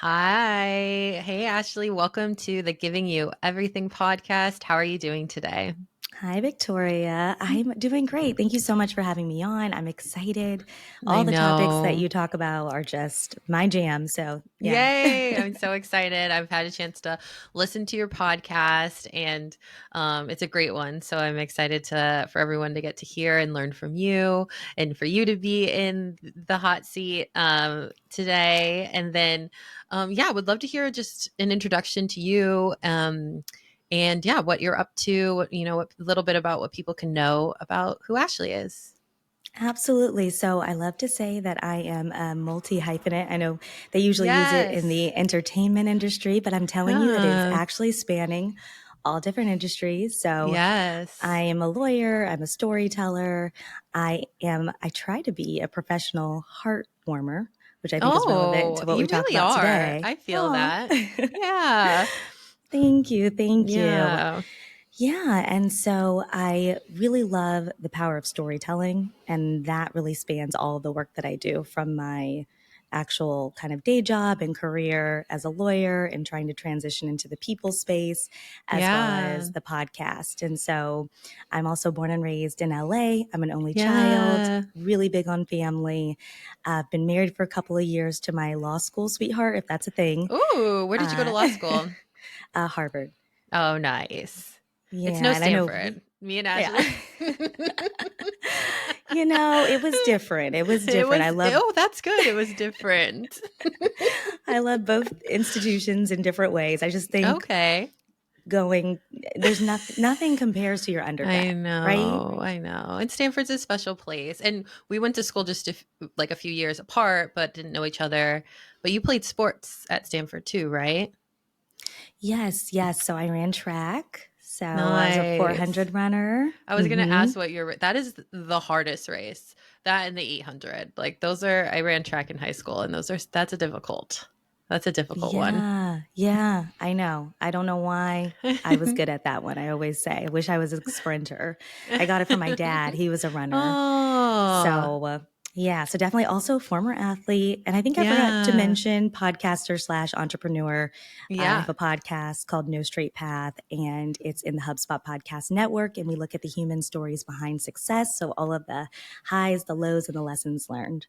Hi. Hey, Ashley. Welcome to the Giving You Everything podcast. How are you doing today? Hi, Victoria. I'm doing great. Thank you so much for having me on. I'm excited. I All the topics that know. you talk about are just my jam. So, yeah. Yay. I'm so excited. I've had a chance to listen to your podcast and it's a great one. So I'm excited for everyone to get to hear and learn from you and for you to be in the hot seat today. And then, yeah, would love to hear just an introduction to you. And yeah, what you're up to, a little bit about what people can know about who Ashley is. Absolutely. So, I love to say that I am a multi hyphenate. I know they usually use it in Yes. the entertainment industry, but I'm telling you that it's Ah, actually spanning all different industries. So, I yes. am a lawyer, I'm a storyteller. I try to be a professional heart warmer, which I think is relevant Oh, to what we you talk really about are. today. I feel Oh, that. Yeah. thank you. Thank you. Yeah. Yeah. And so I really love the power of storytelling. And that really spans all the work that I do from my actual kind of day job and career as a lawyer and trying to transition into the people space as well Yeah. as the podcast. And so I'm also born and raised in LA. I'm an only child, Yeah. really big on family. I've been married for a couple of years to my law school sweetheart, if that's a thing, Ooh, where did you go to uh, law school? Harvard. Oh, nice. It's Yeah. no And I know Stanford. Me and yeah. Ashley. It was different. It was It different. was, oh, that's good. It was different. I love both institutions in different ways. I just think Okay. going there's nothing compares to your I undergrad, right? know, I know. And Stanford's a special place. And we went to school just like a few years apart, but didn't know each other. But you played sports at Stanford too, right? Yes, yes. So I ran track. So I was a Nice. 400 runner. I was gonna ask what that is the hardest race. That and the 800. Like those are I ran track in high school and that's a difficult one. Yeah, yeah, I know. I don't know why I was good at that one. I always say, I wish I was a sprinter. I got it from my dad. He was a runner. Oh, So, yeah, so definitely also former athlete. And I think I forgot to yeah. mention podcaster slash entrepreneur. I have Yeah. a podcast called No Straight Path, and it's in the HubSpot Podcast Network. And we look at the human stories behind success. So, all of the highs, the lows, and the lessons learned.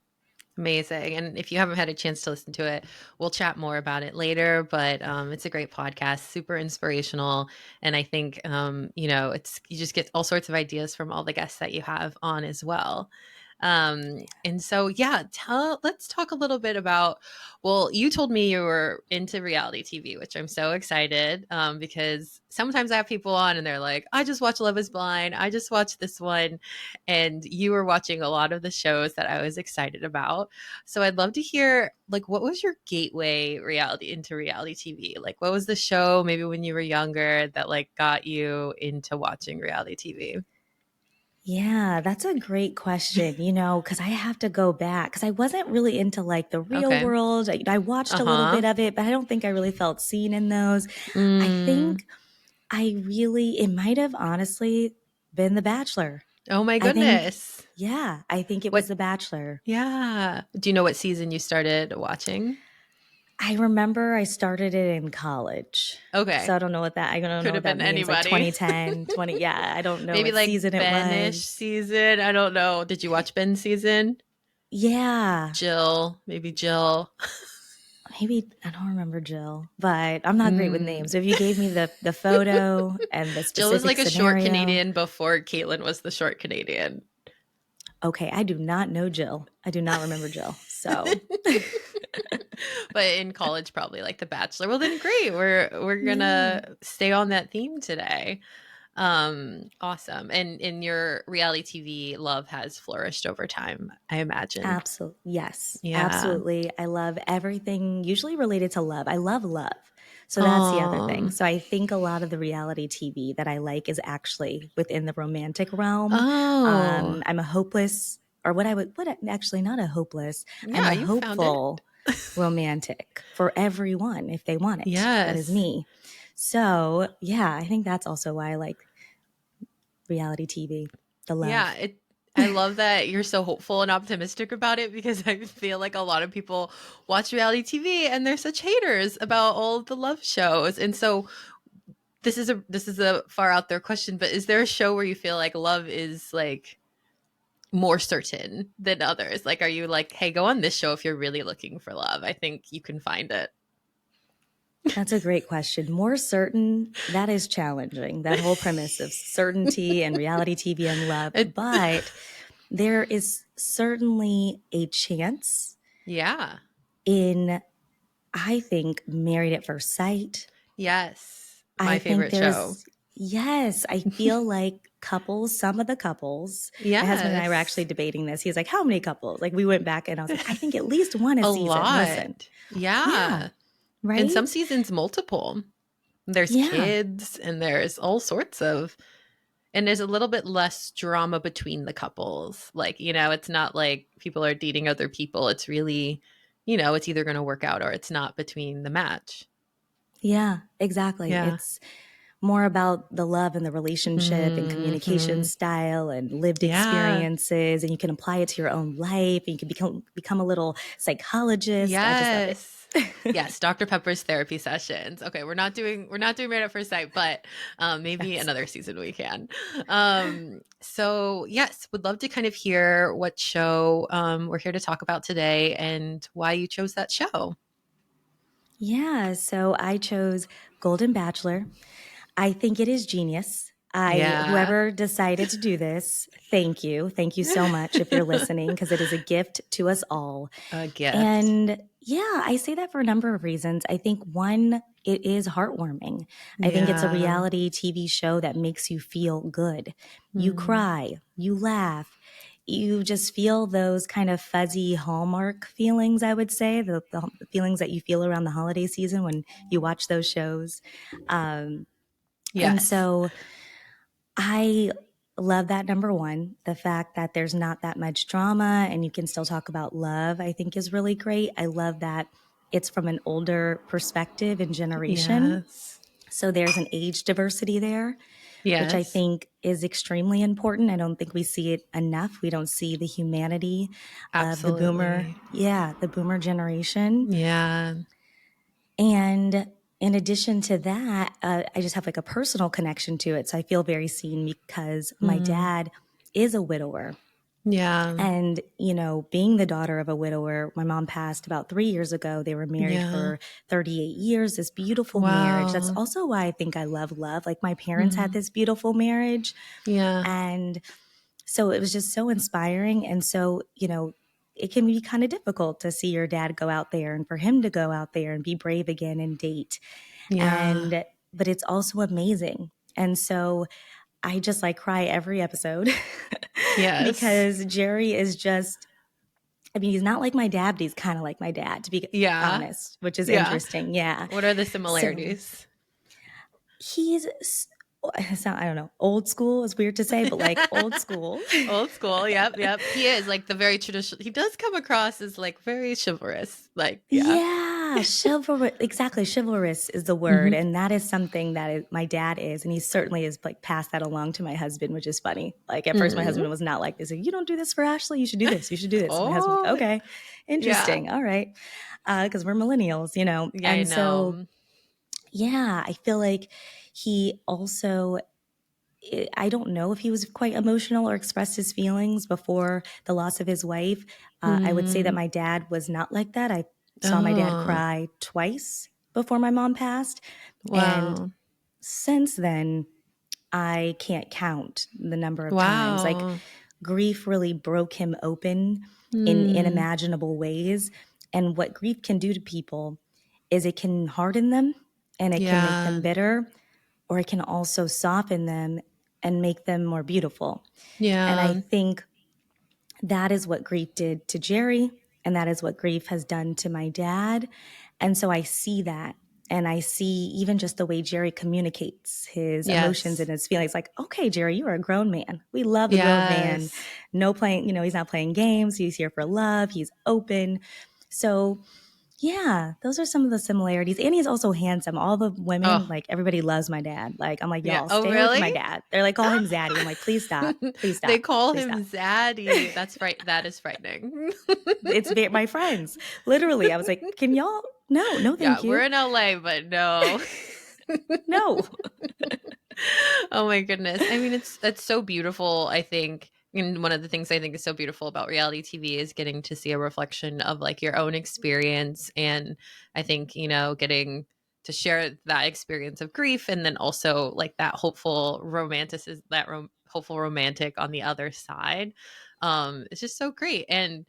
Amazing. And if you haven't had a chance to listen to it, we'll chat more about it later. But it's a great podcast, super inspirational. And I think, it's you just get all sorts of ideas from all the guests that you have on as well. And so, yeah, let's talk a little bit about, well, you told me you were into reality TV, which I'm so excited because sometimes I have people on and they're like, I just watch Love is Blind. I just watched this one. And you were watching a lot of the shows that I was excited about. So I'd love to hear, like, what was your gateway into reality TV? Like, what was the show maybe when you were younger that like got you into watching reality TV? Yeah, that's a great question, because I have to go back because I wasn't really into like the real Okay. world. I watched a little Uh-huh. bit of it, but I don't think I really felt seen in those. I Mm. think it might have honestly been The Bachelor. Oh my I think, goodness. yeah, I think it was What The Bachelor. yeah. Do you know what season you started watching? I remember I started it in college. So Okay. I don't know Could what have that been means. Like anybody. 2010, 20, yeah, I don't know Maybe what like season it Ben-ish was. season. I don't know. Did you watch Ben's season? Yeah. Jill, maybe Jill. Maybe I don't remember Jill, but I'm not great with Mm. names. So if you gave me the photo and the Jill was specific like a short scenario, Canadian before Caitlyn was the short Canadian. okay, I do not know Jill. I do not remember Jill. So But in college, probably like The Bachelor. Well, then great. We're yeah, gonna stay on that theme today. Awesome. And in your reality TV love has flourished over time, I imagine. absolutely. Yes, Yeah. absolutely. I love everything usually related to love. I love love. So that's the other thing. Oh. So I think a lot of the reality TV that I like is actually within the romantic realm. Oh. I'm a hopeless, or what actually not a hopeless. I'm Yeah, a you found it. hopeful romantic for everyone if they want it. That is Yes. me. So, yeah, I think that's also why I like reality TV, the Yeah, love. I love that you're so hopeful and optimistic about it because I feel like a lot of people watch reality TV and they're such haters about all of the love shows. And so this is a far out there question, but is there a show where you feel like love is like more certain than others? Like, are you like, hey, go on this show if you're really looking for love? I think you can find it. That's a great question. More certain, that is challenging. That whole premise of certainty and reality TV and love. It, But there is certainly a chance yeah. in, I think, Married at First Sight. Yes. I My think favorite show. there's, yes, I feel like couples, some of the couples, my husband and I were actually Yes. debating this. He's like, how many couples? Like, we went back and I was like, I think at least one a A season. Listen, lot. yeah, Yeah. In some right? seasons, multiple. There's Yeah, kids and there's all sorts of, and there's a little bit less drama between the couples. Like, it's not like people are dating other people. It's really, it's either going to work out or it's not between the match. yeah, exactly. Yeah. It's more about the love and the relationship and communication Hmm. style and lived Yeah. experiences, and you can apply it to your own life and you can become a little psychologist. I just love it. Yes. Yes, Dr. Pepper's therapy sessions. Okay, we're not doing Married at First Sight, but maybe Yes. another season we can. So yes, would love to kind of hear what show we're here to talk about today and why you chose that show. Yeah, so I chose Golden Bachelor. I think it is genius. Yeah. Whoever decided to do this, thank you. Thank you so much if you're listening, because it is a gift to us all. A gift. And yeah, I say that for a number of reasons. I think one, it is heartwarming. I think it's a Yeah. reality TV show that makes you feel good. You Mm. cry, you laugh, you just feel those kind of fuzzy Hallmark feelings, I would say, the feelings that you feel around the holiday season when you watch those shows. Um, and Yes. so I love that, number one. The fact that there's not that much drama and you can still talk about love, I think is really great. I love that it's from an older perspective and generation. Yes. So there's an age diversity there, which I Yes. think is extremely important. I don't think we see it enough. We don't see the humanity of Absolutely. the boomer generation. Yeah. And in addition to that, I just have like a personal connection to it. So I feel very seen because my Mm. dad is a widower. Yeah. And, being the daughter of a widower, my mom passed about 3 years ago. They were married Yeah. for 38 years, this beautiful marriage. That's Wow. also why I think I love love. Like my parents had Mm. this beautiful marriage. Yeah. And so it was just so inspiring. And so, it can be kind of difficult to see your dad go out there and for him to go out there and be brave again and date. Yeah. But it's also amazing. And so I just like cry every episode Yes. because Jerry is just, I mean, he's not like my dad, but he's kind of like my dad, to be Yeah. honest, which is Yeah. interesting. Yeah. What are the So similarities? he's, it's not, I don't know, old school is weird to say, but like old school. Old school. Yep. Yep. He is like the very traditional. He does come across as like very chivalrous. Like, yeah. Yeah, chivalrous. Exactly, chivalrous is the word, Hmm. and that is something that my dad is, and he certainly is like passed that along to my husband, which is funny. Like at first, my Mm. husband was not like this. Like, you don't do this for Ashley. You should do this. You should do this. My husband's like, Oh, okay, yeah. interesting. All right, because we're millennials, Yeah, I and so know. yeah, I feel like he also. I don't know if he was quite emotional or expressed his feelings before the loss of his wife. I would say that Mm. my dad was not like that. I saw my dad Oh, cry twice before my mom passed. And wow. since then, I can't count the number of times. Like, Wow. grief really broke him open in Mm. unimaginable ways. And what grief can do to people is it can harden them and it can make them Yeah. bitter, or it can also soften them and make them more beautiful. And I Yeah. think that is what grief did to Jerry, and that is what grief has done to my dad. And so I see that. And I see even just the way Jerry communicates his emotions and Yes. his feelings. Like, okay, Jerry, you are a grown man. We love a grown man. Yes. No playing, he's not playing games. He's here for love. He's open. So Yeah, those are some of the similarities. And he's also handsome. All the women, Oh, like everybody loves my dad. Like I'm like, yeah. y'all, Oh, stay away from really? my dad. They're like, call him Zaddy. I'm like, please stop. Please They stop. call Please him stop. Zaddy. That's right. That is frightening. My friends. Literally, I was like, can y'all? No, no, Yeah, thank we're you. in LA, but no. No. Oh my goodness. I mean, it's so beautiful, I think. And one of the things I think is so beautiful about reality TV is getting to see a reflection of like your own experience. And I think, getting to share that experience of grief and then also like that hopeful romanticism, hopeful romantic on the other side. It's just so great. And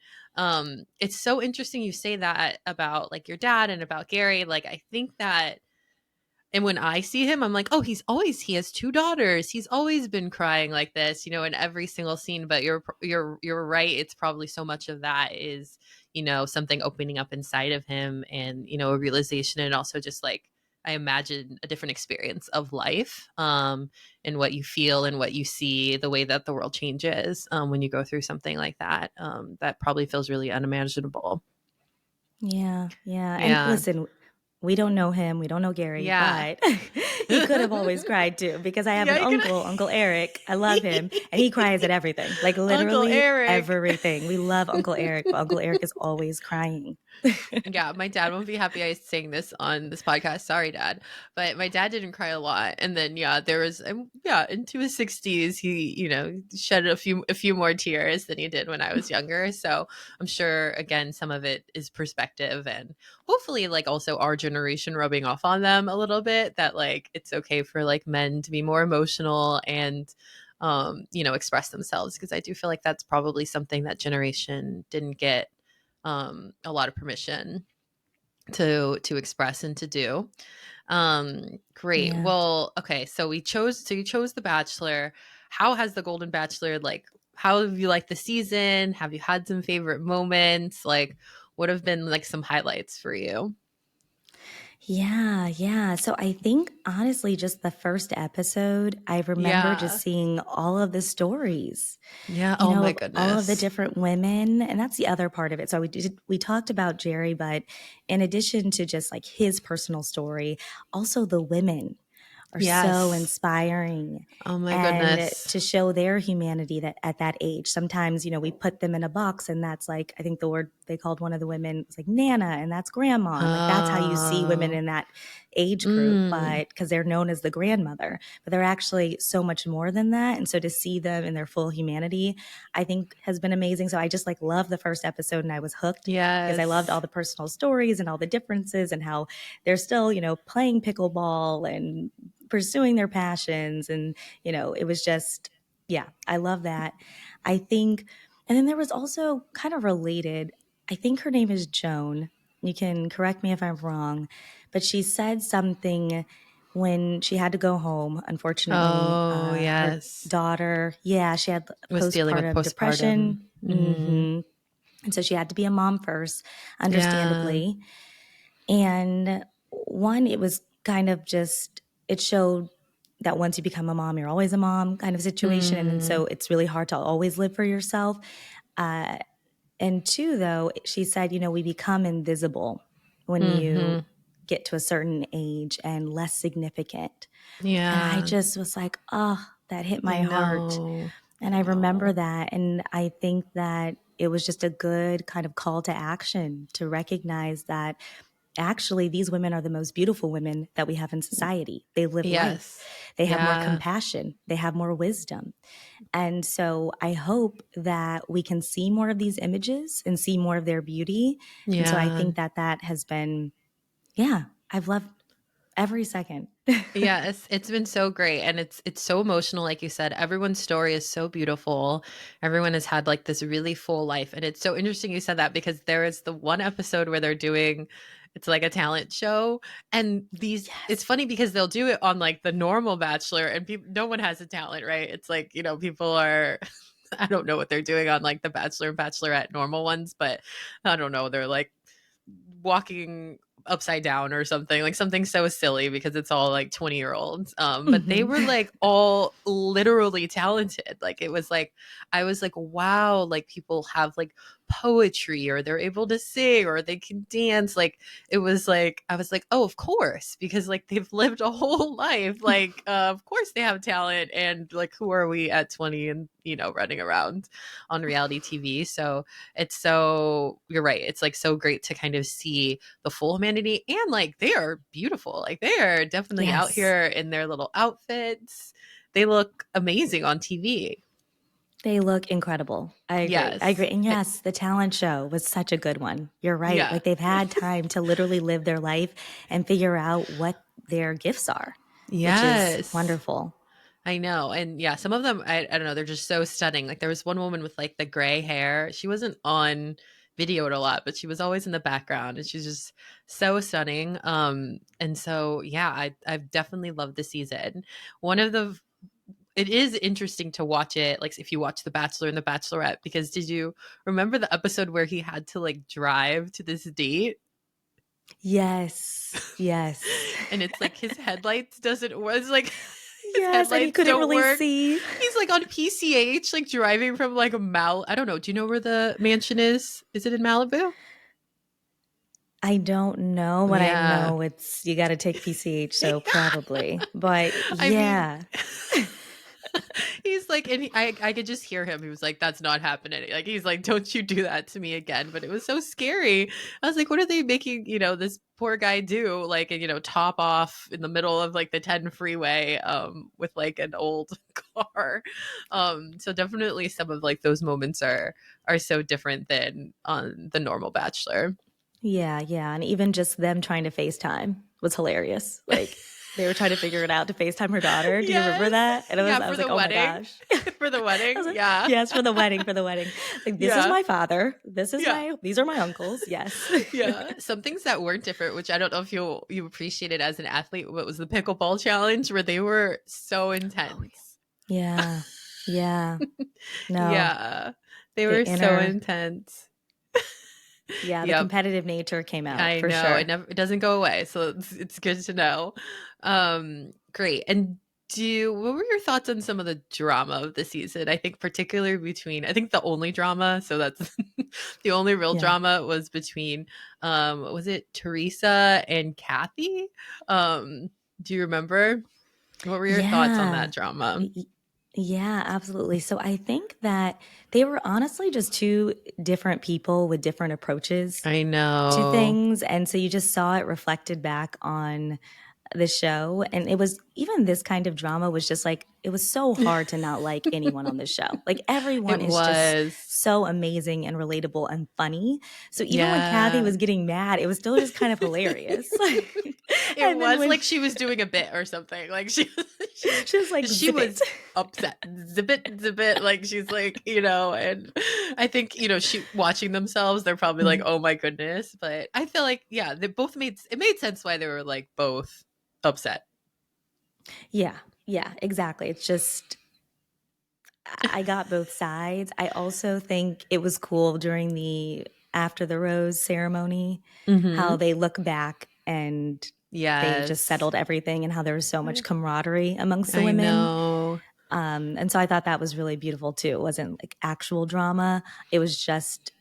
it's so interesting you say that about like your dad and about Gary. Like I think that and when I see him, I'm like, oh, he has two daughters. He's always been crying like this, in every single scene. But you're right. It's probably so much of that is, something opening up inside of him and, a realization and also just like I imagine a different experience of life, and what you feel and what you see, the way that the world changes, when you go through something like that. That probably feels really unimaginable. Yeah, yeah. And Yeah. listen, we don't know him. We don't know Gary, Yeah. but he could have always cried too because I have an Yeah, you could. uncle, Uncle Eric. I love him. And he cries at everything, like Uncle literally Eric. everything. We love Uncle Eric, but Uncle Eric is always crying. Yeah, my dad won't be happy I was saying this on this podcast. Sorry, Dad. But my dad didn't cry a lot. And then yeah, there was yeah, into his 60s, he, shed a few more tears than he did when I was younger. So I'm sure again some of it is perspective and hopefully like also our generation rubbing off on them a little bit that like it's okay for like men to be more emotional and express themselves because I do feel like that's probably something that generation didn't get a lot of permission to express and to do. Great. Yeah. Well, okay. You chose The Bachelor. How has the Golden Bachelor like? How have you liked the season? Have you had some favorite moments? Like, what have been like some highlights for you? Yeah, yeah. So I think honestly, just the first episode, I remember just Yeah. seeing all of the stories, Yeah. Oh my of all of the goodness. different women. And that's the other part of it. So we talked about Jerry, but in addition to just like his personal story, also the women are so Yes. inspiring Oh my and goodness. to show their humanity that at that age sometimes we put them in a box and that's like I think the word they called one of the women was like nana and that's grandma and like that's how you see women Oh. in that age group Mm. but because they're known as the grandmother but they're actually so much more than that and so to see them in their full humanity I think has been amazing so I just like loved the first episode and I was hooked because I loved all Yes. the personal stories and all the differences and how they're still playing pickleball and pursuing their passions. And, it was just, yeah, I love that. I think, and then there was also kind of related, I think her name is Joan. You can correct me if I'm wrong, but she said something when she had to go home. Unfortunately, Oh her yes. daughter, yeah, she had Was dealing with postpartum postpartum. depression. Hmm. And so she had to be a mom first, Yeah. understandably. And one, it was kind of just, it showed that once you become a mom, you're always a mom kind of situation. And then Mm. so it's really hard to always live for yourself. Uh, and two, though, she said, we become invisible when you Mhm. get to a certain age and less significant. And I Yeah. just was like, oh, that hit I my heart. know. And I I remember know. that. And I think that it was just a good kind of call to action to recognize that actually these women are the most beautiful women that we have in society. They live life. Yes. They have more Yeah. compassion. They have more wisdom. And so I hope that we can see more of these images and see more of their beauty. And so I Yeah. think that that has been, yeah, I've loved every second. Yes, it's been so great and it's so emotional like you said. Everyone's story is so beautiful. Everyone has had like this really full life and it's so interesting you said that because there is the one episode where they're doing it's like a talent show and these it's Yes. funny because they'll do it on like the normal Bachelor and people no one has a talent, right? It's like, people are I don't know what they're doing on like the Bachelor and Bachelorette normal ones, but I don't know, they're like walking upside down or something like something so silly because it's all like 20-year-olds but they Mm-hmm. were like all literally talented like it was like I was like wow like people have like poetry, or they're able to sing, or they can dance. Like, it was like, I was like, oh, of course, because like they've lived a whole life. Like, of course they have talent. And like, who are we at 20 and, running around on reality TV? So it's so, you're right. It's like so great to kind of see the full humanity, and like they are beautiful. Like they are definitely out Yes. here in their little outfits. They look amazing on TV. They look incredible. I agree. I Yes. agree. And yes, the talent show was such a good one. You're right. Yeah. Like they've had time to literally live their life and figure out what their gifts are, which is Yes. wonderful. I know. And yeah, some of them, I don't know, they're just so stunning. Like there was one woman with like the gray hair. She wasn't on videoed a lot, but she was always in the background, and she's just so stunning. And so yeah, I've definitely loved the season. One of the It is interesting to watch it, like if you watch The Bachelor and The Bachelorette, because did you remember the episode where he had to like drive to this date? Yes. Yes. And it's like his headlights doesn't was like his Yes. And he headlights couldn't don't really work. see. He's like on PCH, like driving from like a I don't know. Do you know where the mansion is? Is it in Malibu? I don't know, but I Yeah. know it's, you got to take PCH. So probably. But I mean, yeah. he's like, and I could just hear him. He was like, "That's not happening." Like he's like, "Don't you do that to me again." But it was so scary. I was like, "What are they making this poor guy do? Like, top off in the middle of like the 10 freeway, with like an old car." So definitely some of like those moments are so different than on the normal Bachelor. Yeah, yeah, and even just them trying to FaceTime was hilarious. Like, they were trying to figure it out to FaceTime her daughter. Do you remember Yes. that? And Yeah, I for was the like, "Oh my wedding. gosh." For the I was wedding. like, Yeah. "Yes, for the wedding, for the wedding." Like, "This is Yeah. my father. Yeah. These are my uncles." Yes. Yeah. Some things that weren't different, which I don't know if you appreciated as an athlete, what was the pickleball challenge, where they were so Oh, intense. yeah. Yeah. No, Yeah. They the were so inner intense. yeah, the Yep. competitive nature came out I for know. sure. It doesn't go away. So it's good to know. Great. And what were your thoughts on some of the drama of the season? I think particularly between, I think the only drama, so that's the only real Yeah. drama was between was it Teresa and Kathy? Um do you remember? What were your thoughts on that Yeah. drama? Y- Yeah, absolutely. So I think that they were honestly just two different people with different approaches I to know. things. And so you just saw it reflected back on the show. And it was even this kind of drama was just like, it was so hard to not like anyone on this show. Like everyone It is just was. so amazing and relatable and funny. So even when Kathy Yeah. was getting mad, it was still just kind of hilarious. It And then was when like she was doing a bit or something. Like she was she was like, she zip it. was upset. Zip it. Like she's like, and I think, she watching themselves, they're probably like, oh my goodness. But I feel like, yeah, they both it made sense why they were like both upset. Yeah, yeah, exactly. It's just I got both sides. I also think it was cool during the after the rose ceremony how Mm-hmm. they look back and they just Yes. settled everything and how there was so much camaraderie amongst the I women. know. And so I thought that was really beautiful too. It wasn't like actual drama. It was just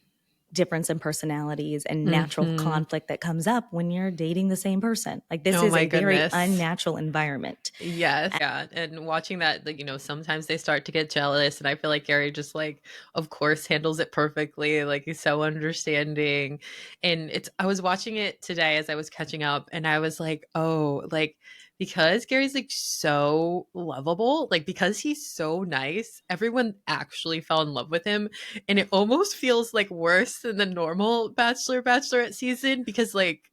difference in personalities and natural Mm-hmm. conflict that comes up when you're dating the same person. Like this Oh is my a very goodness. unnatural environment. Yes, yeah, and watching that, like, sometimes they start to get jealous, and I feel like Gary just like, of course, handles it perfectly. Like he's so understanding, and I was watching it today as I was catching up, and I was like, oh, like because Gary's like so lovable, like because he's so nice, everyone actually fell in love with him, and it almost feels like worse than the normal Bachelorette season because like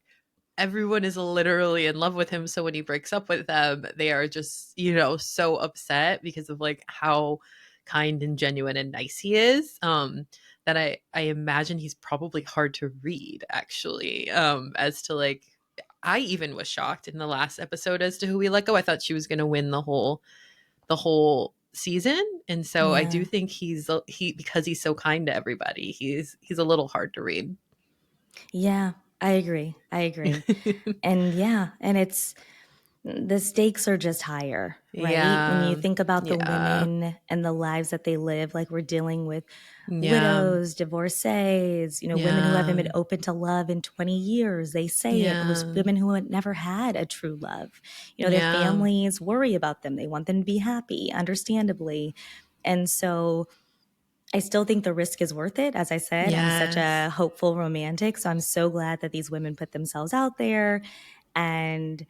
everyone is literally in love with him. So when he breaks up with them, they are just, so upset because of like how kind and genuine and nice he is. That I imagine he's probably hard to read actually. As to like I even was shocked in the last episode as to who we let go. I thought she was gonna win the whole season. And so I do Yeah. think he because he's so kind to everybody, he's a little hard to read. Yeah, I agree. I agree. And yeah, and it's the stakes are just higher. right? When you Yeah. think about the Yeah. women and the lives that they live, like we're dealing with Yeah. widows, divorcees, women who haven't been Yeah. open to love in 20 years. They say it was Yeah. women who had never had a true love. Their Yeah. families worry about them. They want them to be happy, understandably. And so I still think the risk is worth it. As I said, I'm such a Yes. hopeful romantic. So I'm so glad that these women put themselves out there. And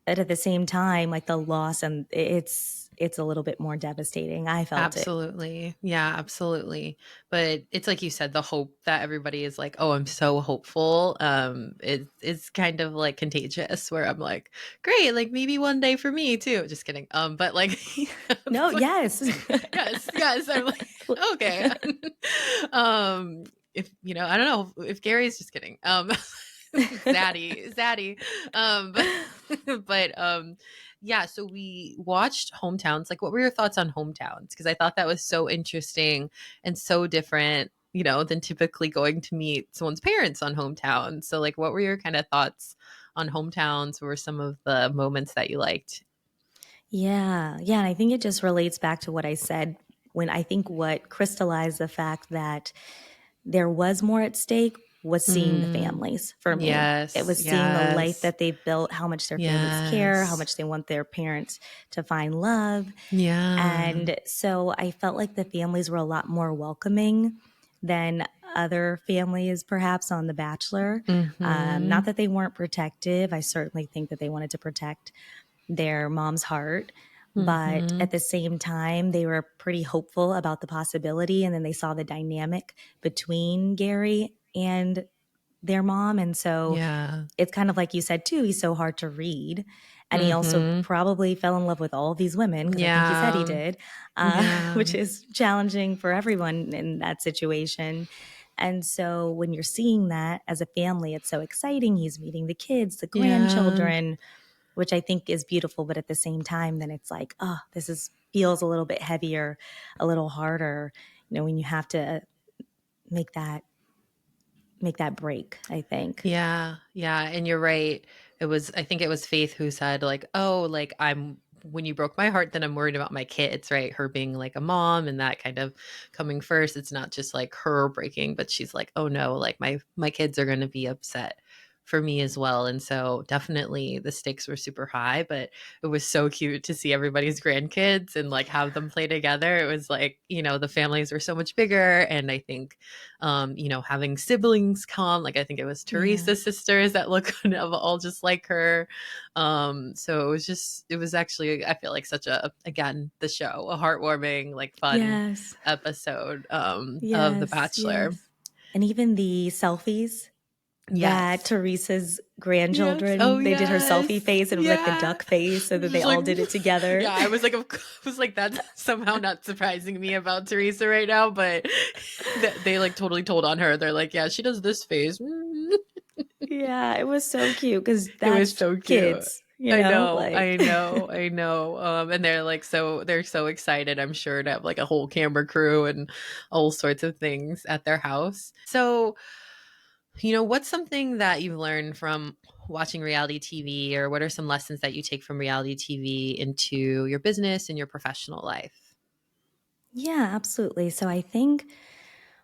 but at the same time, like the loss, and it's a little bit more devastating. I felt it. Absolutely. Yeah, absolutely. But it's like you said, the hope that everybody is like, "Oh, I'm so hopeful." It's kind of like contagious where I'm like, "Great, like maybe one day for me too." Just kidding. But like No, it's like yes. yes, yes. I'm like, okay. If I don't know if Gary's just kidding. Zaddy. But yeah, so we watched Hometowns. Like, what were your thoughts on Hometowns? Because I thought that was so interesting and so different, than typically going to meet someone's parents on Hometowns. So, like, what were your kind of thoughts on Hometowns? What were some of the moments that you liked? Yeah, yeah, and I think it just relates back to what I said when I think what crystallized the fact that there was more at stake was seeing the Mm, families for me. It yes, was seeing the life yes, that they've built, how much their families care, how yes, much they want their parents to find love. yeah, And so I felt like the families were a lot more welcoming than other families, perhaps on The Bachelor. Not mm-hmm, that they weren't protective. I certainly think that they wanted to protect their mom's heart. But mm-hmm, at the same time, they were pretty hopeful about the possibility. And then they saw the dynamic between Gary and their mom. And so yeah, it's kind of like you said too, he's so hard to read. And he also mm-hmm, probably fell in love with all these women because I think he said he yeah, did, yeah, which is challenging for everyone in that situation. And so when you're seeing that as a family, it's so exciting. He's meeting the kids, the yeah. grandchildren, which I think is beautiful. But at the same time, then it's like, oh, this is feels a little bit heavier, a little harder, when you have to make that break, I think. Yeah, yeah, and you're right. I think it was Faith who said like, "Oh, like I'm when you broke my heart, then I'm worried about my kids," right? Her being like a mom and that kind of coming first. It's not just like her breaking, but she's like, "Oh no, like my kids are going to be upset for me as well." And so definitely the stakes were super high, but it was so cute to see everybody's grandkids and like have them play together. It was like, the families were so much bigger and I think having siblings come. Like I think it was Yeah. Teresa's sisters that look kind of all just like her. So it was actually, I feel like such again, the show, a heartwarming, like fun Yes. episode of The Yes. Bachelor. Yes. And even the selfies that Yes. Teresa's Yes. Oh grandchildren, they did her selfie yes. face and it was like the Yeah. duck face so that they Just like all did it together. yeah, I was like, I was like, that's somehow not surprising me about Teresa right now, but they like totally told on her. They're like, yeah, she does this face. Yeah, it was so cute because It was that's so cute. kids, I know, like I know, I know. And they're like they're so excited, I'm sure, to have like a whole camera crew and all sorts of things at their house. So, what's something that you've learned from watching reality TV, or what are some lessons that you take from reality TV into your business and your professional life? yeah, absolutely. So I think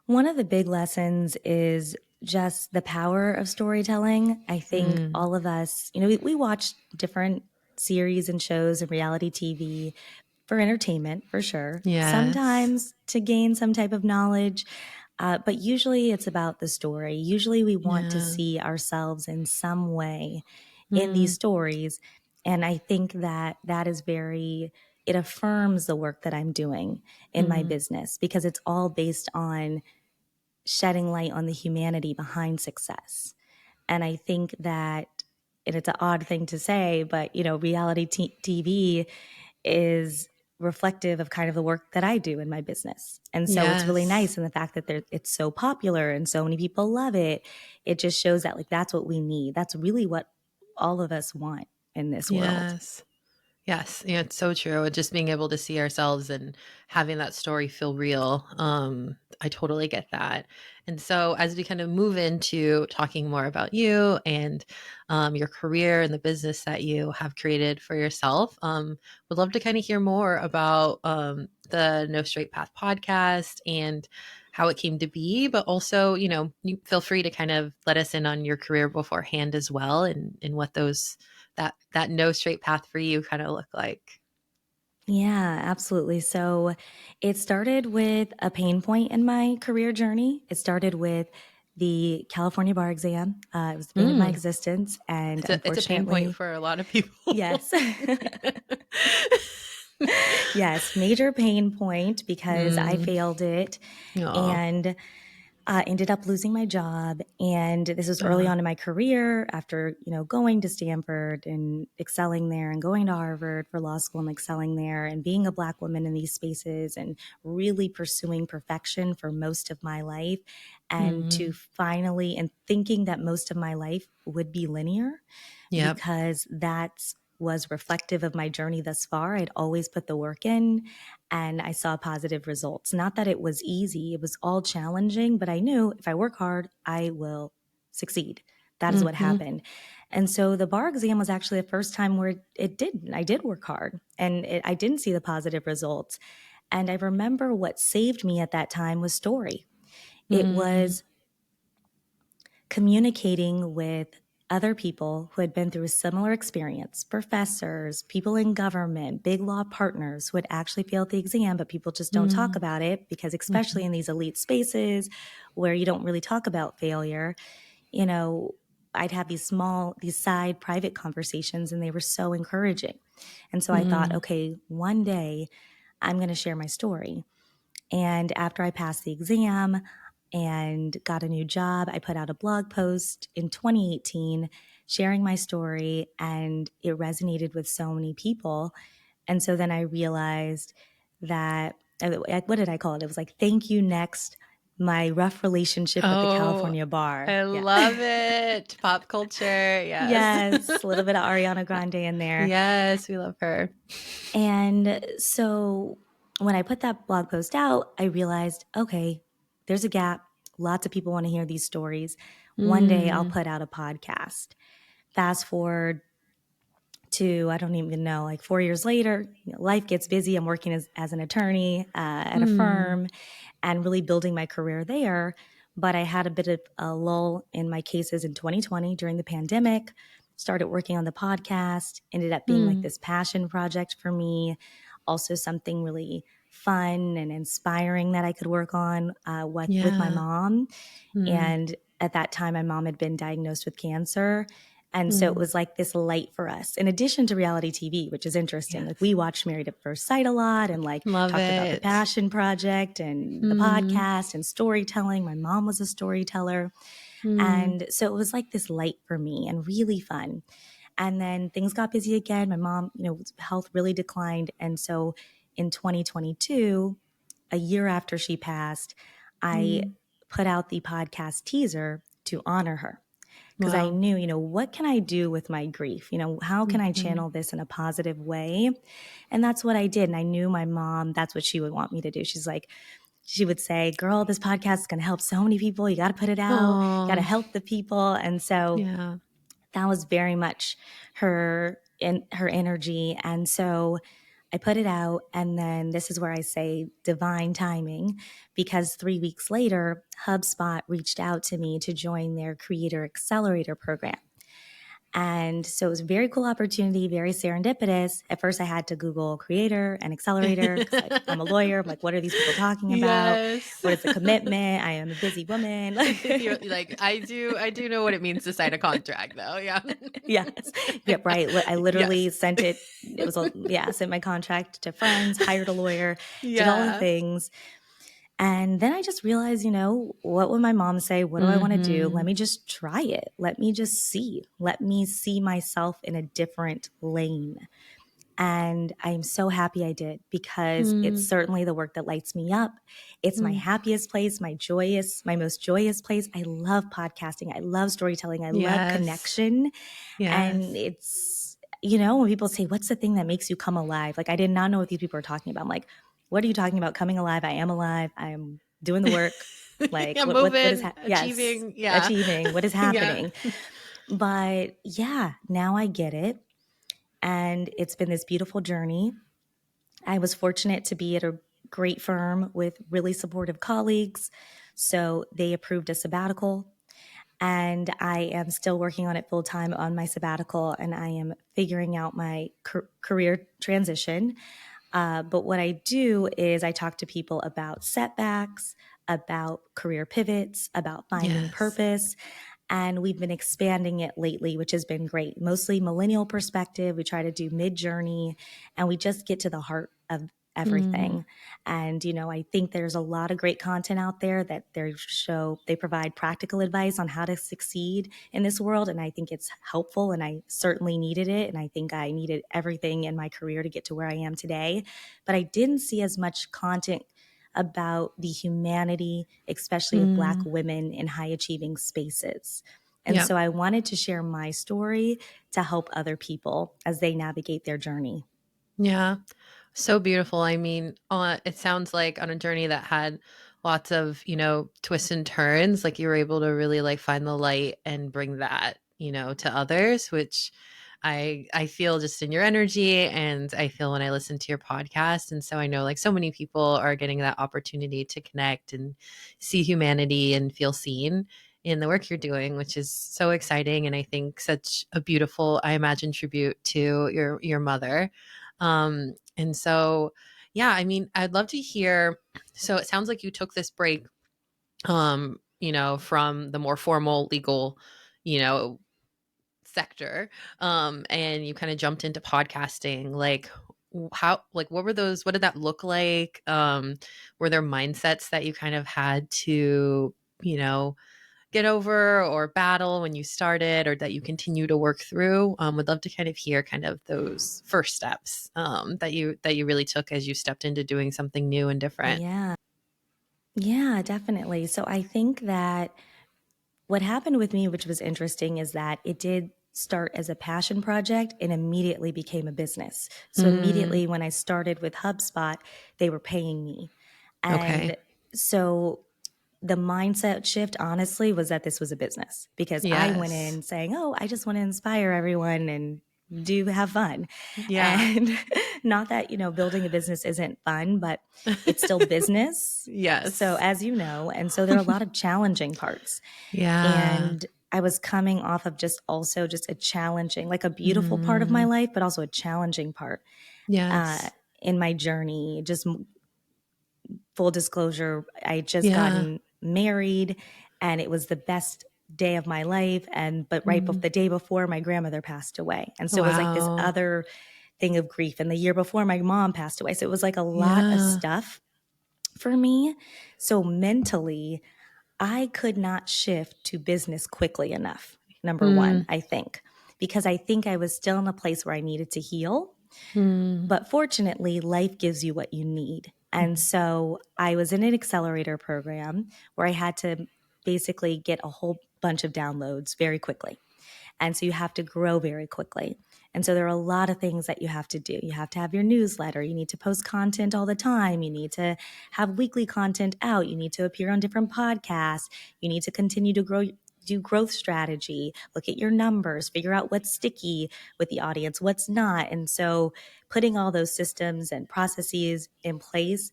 one of the big lessons is just the power of storytelling. I think Mm, all of us, we watch different series and shows and reality TV for entertainment, for sure. yes. Sometimes to gain some type of knowledge, but usually it's about the story. Usually we want to Yeah. see ourselves in some way in these Mm, stories. And I think that that is it affirms the work that I'm doing in my mm, business because it's all based on shedding light on the humanity behind success. And I think that, and it's an odd thing to say, but reality TV is reflective of kind of the work that I do in my business. And so it's really yes. nice. And the fact that it's so popular and so many people love it, it just shows that like that's what we need. That's really what all of us want in this world. Yes. Yes, yeah, it's so true. And just being able to see ourselves and having that story feel real. I totally get that. And so, as we kind of move into talking more about you and your career and the business that you have created for yourself, would love to kind of hear more about the No Straight Path podcast and how it came to be. But also, you feel free to kind of let us in on your career beforehand as well, and what those that no straight path for you kind of look like? Yeah, absolutely. So it started with a pain point in my career journey. It started with the California bar exam. It was the bane of my Mm. existence. And It's a pain point unfortunately, for a lot of people. yes. Yes, major pain point because I Mm. failed it Aw. and ended up losing my job. And this was early Aw. on in my career after, going to Stanford and excelling there and going to Harvard for law school and excelling there and being a Black woman in these spaces and really pursuing perfection for most of my life. And to Mm. finally, and thinking that most of my life would be linear Yep. because that's was reflective of my journey thus far. I'd always put the work in and I saw positive results. Not that it was easy, it was all challenging, but I knew if I work hard, I will succeed. That is what Mhm. happened. And so the bar exam was actually the first time where it didn't. I did work hard and I didn't see the positive results. And I remember what saved me at that time was story. It Mm. was communicating with other people who had been through a similar experience, professors, people in government, big law partners who had actually failed the exam, but people just don't talk Mm. about it because, especially Mhm. in these elite spaces where you don't really talk about failure, you know, I'd have these side private conversations and they were so encouraging. And so I thought, Mm. okay, one day I'm going to share my story. And after I passed the exam and got a new job, I put out a blog post in 2018 sharing my story, and it resonated with so many people. And so then I realized that, what did I call it? It was like, thank you, next, my rough relationship with the Oh, California bar. I Yeah. love it. Pop culture, yes. Yes, a little bit of Ariana Grande in there. Yes, we love her. And so when I put that blog post out, I realized, okay, there's a gap. Lots of people want to hear these stories. One day I'll Mm. put out a podcast. Fast forward to, I don't even know, like 4 years later, life gets busy. I'm working as an attorney at a Mm. firm and really building my career there. But I had a bit of a lull in my cases in 2020 during the pandemic, started working on the podcast, ended up being like Mm. this passion project for me, also something really fun and inspiring that I could work on with my Yeah. mom. Mm. And at that time, my mom had been diagnosed with cancer. And so it Mm. was like this light for us, in addition to reality TV, which is interesting. Like Yes. we watched Married at First Sight a lot and like Love talked about the it. passion project and the Mm. podcast and storytelling. My mom was a storyteller. Mm. And so it was like this light for me and really fun. And then things got busy again. My mom, health really declined. And so in 2022, a year after she passed, I Mm. put out the podcast teaser to honor her because I Wow. knew, what can I do with my grief? How can I Mhm. channel this in a positive way? And that's what I did. And I knew my mom, that's what she would want me to do. She would say, girl, this podcast is going to help so many people. You got to put it out, you got to Oh, help the people. And so yeah. that was very much her energy. And so I put it out, and then this is where I say divine timing, because 3 weeks later, HubSpot reached out to me to join their Creator Accelerator program. And so it was a very cool opportunity, very serendipitous. At first, I had to Google creator and accelerator because I'm a lawyer. I'm like, what are these people talking about? Yes. What is the commitment? I am a busy woman. I do know what it means to sign a contract though. Yeah. Yes. Yep. Right. I literally Yes. sent it. It was, sent my contract to friends, hired a lawyer, did all the Yeah. things. And then I just realized, what would my mom say? What do I want to do? Let Mhm. me just try it. Let me just see. Let me see myself in a different lane. And I'm so happy I did because it's Mm. certainly the work that lights me up. It's my Mm. happiest place, my most joyous place. I love podcasting. I love storytelling. I love Yes. connection. And Yes. when people say, what's the thing that makes you come alive? Like, I did not know what these people are talking about. I'm like, what are you talking about? Coming alive. I am alive. I am doing the work. Like, Yeah, what is, moving, yes, achieving. Yeah. achieving, what is Yeah. happening? But yeah, now I get it. And it's been this beautiful journey. I was fortunate to be at a great firm with really supportive colleagues. So they approved a sabbatical, and I am still working on it full time on my sabbatical, and I am figuring out my career transition. But what I do is I talk to people about setbacks, about career pivots, about finding Yes. purpose. And we've been expanding it lately, which has been great. Mostly millennial perspective. We try to do mid journey, and we just get to the heart of Mm, everything. And, I think there's a lot of great content out there that they provide practical advice on how to succeed in this world. And I think it's helpful, and I certainly needed it. And I think I needed everything in my career to get to where I am today. But I didn't see as much content about the humanity, especially of Black mm, women in high achieving spaces. And yep. so I wanted to share my story to help other people as they navigate their journey. Yeah. So beautiful. I mean, it sounds like on a journey that had lots of, twists and turns, like you were able to really like find the light and bring that, to others, which I feel just in your energy, and I feel when I listen to your podcast. And so I know like so many people are getting that opportunity to connect and see humanity and feel seen in the work you're doing, which is so exciting. And I think such a beautiful, I imagine, tribute to your mother. And so, yeah, I mean, I'd love to hear. So it sounds like you took this break, from the more formal legal, you know, sector, and you kind of jumped into podcasting. Like, how, like, what were those? What did that look like? Were there mindsets that you kind of had to, you know, get over or battle when you started, or that you continue to work through? Would love to kind of hear kind of those first steps, that you really took as you stepped into doing something new and different. Yeah. Yeah, definitely. So I think that what happened with me, which was interesting, is that it did start as a passion project and immediately became a business. So Mm, immediately when I started with HubSpot, they were paying me. okay. And so the mindset shift, honestly, was that this was a business, because I went Yes. in saying, oh, I just want to inspire everyone and do have fun. Yeah. And not that, building a business isn't fun, but it's still business. So, Yes. as you know, and so there are a lot of challenging parts. Yeah. And I was coming off of just a challenging, like a beautiful part of my Mm, life, but also a challenging part uh, yes. in my journey. Just full disclosure, I had just Yeah. gotten married, and it was the best day of my life. But Mm. the day before, my grandmother passed away. And so it was like this Wow. other thing of grief. And the year before, my mom passed away. So it was like a lot of Yeah. stuff for me. So mentally, I could not shift to business quickly enough. Number one, Mm, I think, because I think I was still in a place where I needed to heal. mm, But fortunately, life gives you what you need. And mhm. so I was in an accelerator program where I had to basically get a whole bunch of downloads very quickly. And so you have to grow very quickly. And so there are a lot of things that you have to do. You have to have your newsletter. You need to post content all the time. You need to have weekly content out. You need to appear on different podcasts. You need to continue to do growth strategy, look at your numbers, figure out what's sticky with the audience, what's not. And so putting all those systems and processes in place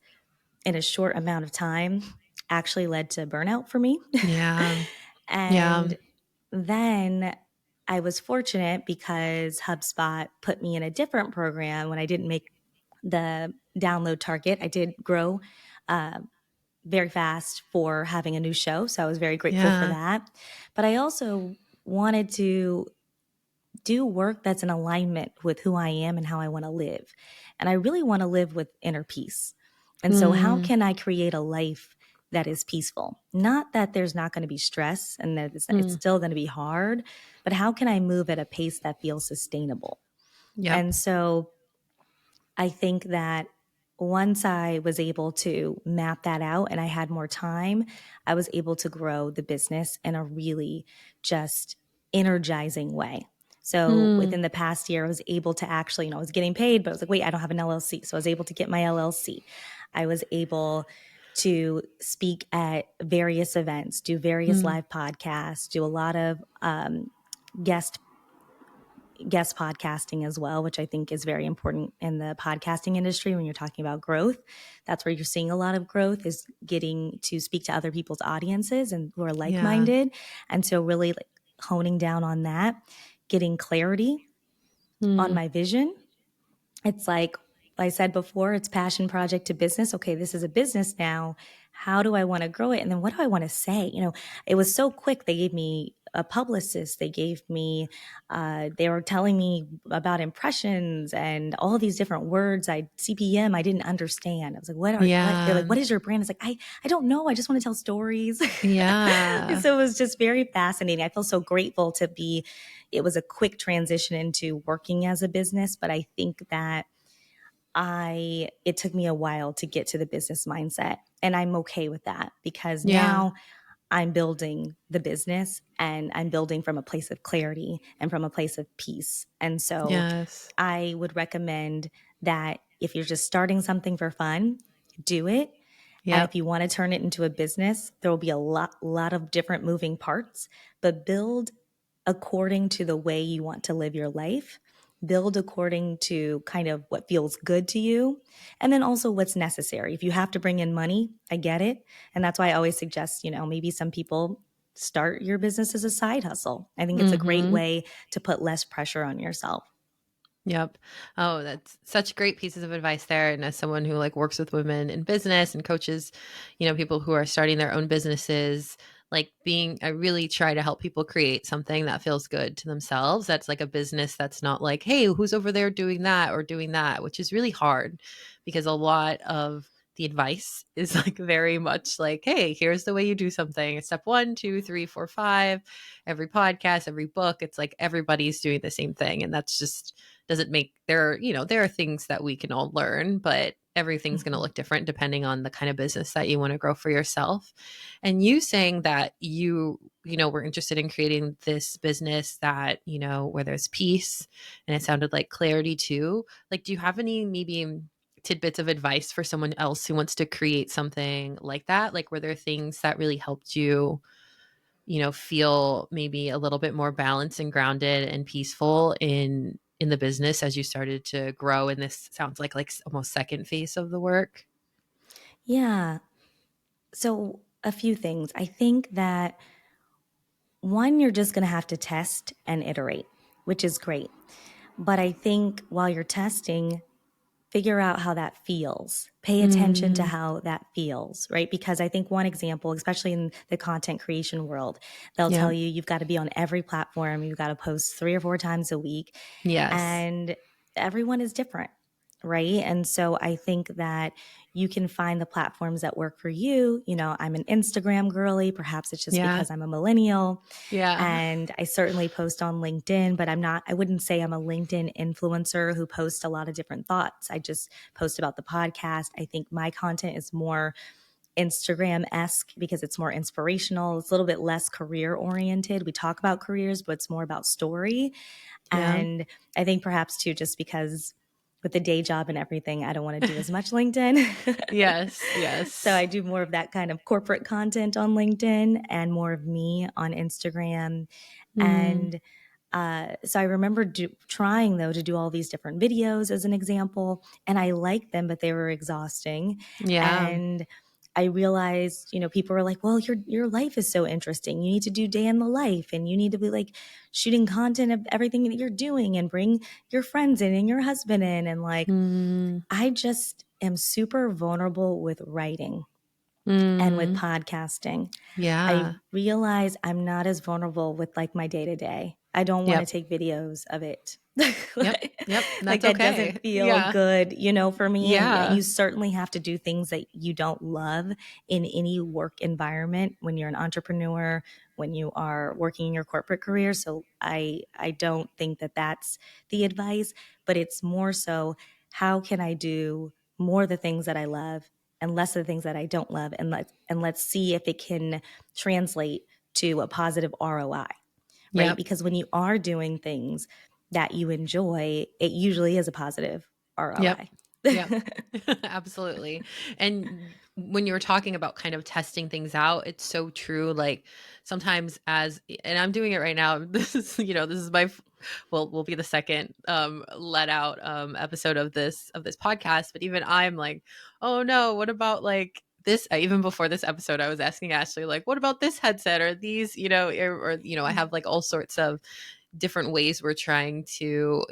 in a short amount of time actually led to burnout for me. Yeah. Yeah. And then I was fortunate because HubSpot put me in a different program when I didn't make the download target. I did grow uh, very fast for having a new show. So I was very grateful for Yeah. that. But I also wanted to do work that's in alignment with who I am and how I want to live. And I really want to live with inner peace. And so, how Mm, can I create a life that is peaceful? Not that there's not going to be stress and that it's mm, still going to be hard, but how can I move at a pace that feels sustainable? yep. And so, I think that once I was able to map that out and I had more time, I was able to grow the business in a really just energizing way. So Mm. within the past year, I was able to actually, I was getting paid, but I was like, wait, I don't have an LLC. So I was able to get my LLC. I was able to speak at various events, do various Mm. live podcasts, do a lot of guest guest podcasting as well, which I think is very important in the podcasting industry when you're talking about growth. That's where you're seeing a lot of growth, is getting to speak to other people's audiences and who are Yeah. like-minded. And so really like honing down on that, getting clarity on Mm. my vision. It's like I said before, it's passion project to business. Okay, this is a business now. How do I want to grow it? And then what do I want to say? It was so quick. They gave me a publicist. They were telling me about impressions and all these different words. CPM, I didn't understand. I was like, they're like, Yeah. what is your brand? It's like, I don't know. I just want to tell stories. Yeah. So it was just very fascinating. I feel so grateful it was a quick transition into working as a business, but I think that it took me a while to get to the business mindset. And I'm okay with that because Yeah. now I'm building the business and I'm building from a place of clarity and from a place of peace. And so Yes. I would recommend that if you're just starting something for fun, do it. And if Yep. you want to turn it into a business, there will be a lot of different moving parts, but build according to the way you want to live your life. Build according to kind of what feels good to you. And then also what's necessary. If you have to bring in money, I get it. And that's why I always suggest, maybe some people start your business as a side hustle. I think it's a great Mhm. way to put less pressure on yourself. Yep. Oh, that's such great pieces of advice there. And as someone who like works with women in business and coaches, people who are starting their own businesses, I really try to help people create something that feels good to themselves. That's like a business that's not like, hey, who's over there doing that or doing that, which is really hard because a lot of the advice is like very much like, hey, here's the way you do something. It's step one, two, three, four, five. Every podcast, every book, it's like everybody's doing the same thing. And that's just doesn't make there are things that we can all learn, but everything's going to Mhm. look different depending on the kind of business that you want to grow for yourself. And you saying that were interested in creating this business that where there's peace, and it sounded like clarity too. Like, do you have any maybe tidbits of advice for someone else who wants to create something like that? Like, were there things that really helped you feel maybe a little bit more balanced and grounded and peaceful in the business as you started to grow in this sounds like almost second phase of the work? Yeah. So, a few things. I think that one, you're just going to have to test and iterate, which is great. But I think while you're testing, figure out how that feels. Pay attention to Mm, how that feels, right? Because I think one example, especially in the content creation world, they'll yeah. tell you you've got to be on every platform, you've got to post 3 or 4 times a week, Yes. and everyone is different, right? And so I think that you can find the platforms that work for you. I'm an Instagram girly. Perhaps it's just Yeah. because I'm a millennial. Yeah. And I certainly post on LinkedIn, but I wouldn't say I'm a LinkedIn influencer who posts a lot of different thoughts. I just post about the podcast. I think my content is more Instagram-esque because it's more inspirational. It's a little bit less career oriented. We talk about careers, but it's more about story. Yeah. And I think perhaps too, just because with the day job and everything, I don't want to do as much LinkedIn. Yes. So Yes. I do more of that kind of corporate content on LinkedIn and more of me on Instagram. Mm, And so I remember trying though to do all these different videos as an example, and I liked them, but they were exhausting. yeah. And I realized, people were like, "Well, your life is so interesting. You need to do day in the life, and you need to be like shooting content of everything that you're doing, and bring your friends in and your husband in." And like, Mm, I just am super vulnerable with writing and with mm, podcasting. I yeah. realize I'm not as vulnerable with like my day to day. I don't want to Yep. take videos of it. Yep. like, Yep. like That's that okay. doesn't feel Yeah. good, for me. And yeah, Yeah. you certainly have to do things that you don't love in any work environment when you're an entrepreneur, when you are working in your corporate career. So I don't think that that's the advice, but it's more so, how can I do more of the things that I love and less of the things that I don't love, and let's see if it can translate to a positive ROI, right? Yep. Because when you are doing things that you enjoy, it usually is a positive Yep. ROI. Yep. Absolutely. And when you were talking about kind of testing things out, it's so true. Like sometimes and I'm doing it right now. This is, this is will be the second let out episode of this podcast. But even I'm like, oh no, what about like this? Even before this episode, I was asking Ashley, like, what about this headset or these, I have like all sorts of different ways we're trying to,